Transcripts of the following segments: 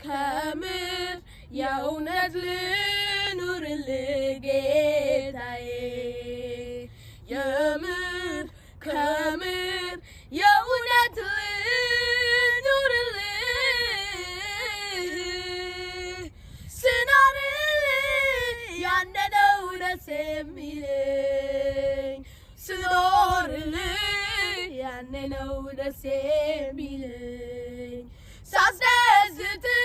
ከምር የእውነት ልኑርልህ ጌታዬ ከምር የእውነት ልኑርልህ ስኖርልህ ያኔ ነው ደስ የሚለኝ ስኖርልህ ያኔ ነው ደስ የሚለኝ ሳስደስትህ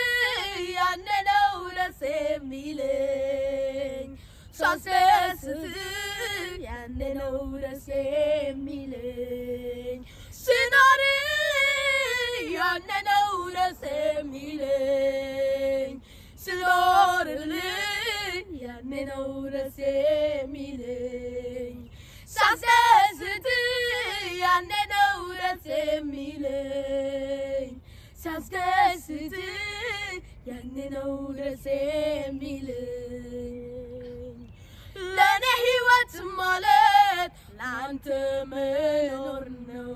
ያኔ ነው ደስ የሚለኝ ሳስደስትህ ያኔ ነው ደስ የሚለኝ ስኖርልህ ያኔ ነው ደስ የሚለኝ ስኖርልህ ያኔ ነው ደስ የሚለኝ ሳስደስትህ ያኔ ነው ደስ የሚለኝ ሳስደስትህ ያኔ ነው ደስ የሚለኝ ለኔ ሕይወት ማለት ላንተ መኖር ነው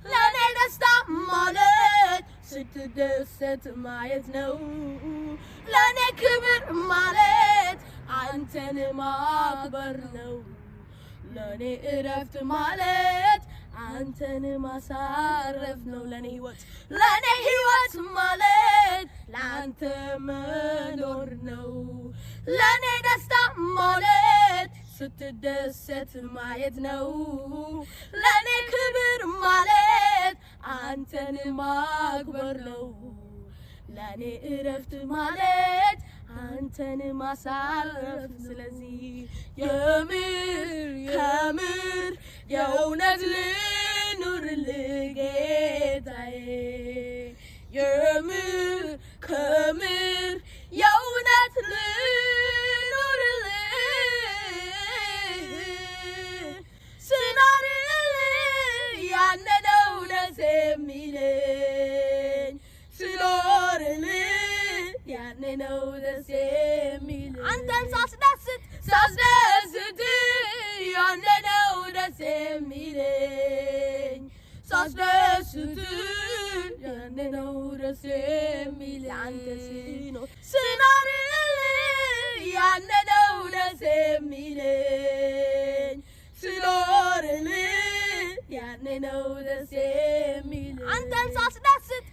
ለኔ ደስታ ማለት ስትደሰት ማየት ነው ለኔ ክብር ማለት አንተን ማክበር ነው ለኔ እረፍት ማለት አንተን ማሳረፍ ነው ለኔ ሕይወት ማለት ላንተ መኖር ነው ለኔ ደስታ ማለት ስትደሰት ማየት ነው ለኔ ክብር ማለት አንተን ማክበር ነው ለኔ እረፍት ማለት አንተን ማሳረፍ ስለዚህ ከምር የእውነት ልኑርልህ ጌታዬ ከምር የእውነት ልኑርልህ ስኖርልህ ያኔ ነው ደስ የሚለኝ ስኖርልህ ያኔ ነው ደስ የሚለኝ አንተን ሳስደስትህ ያኔ ነው ደስ የሚለኝ ሳስደስትህ ያኔ ነው ደስ የሚለኝ አንተ ስኖርልህ ያኔ ነው ደስ የሚለኝ ስኖርልህ ያኔ ነው ደስ የሚለኝ አንተን ሳስደስትህ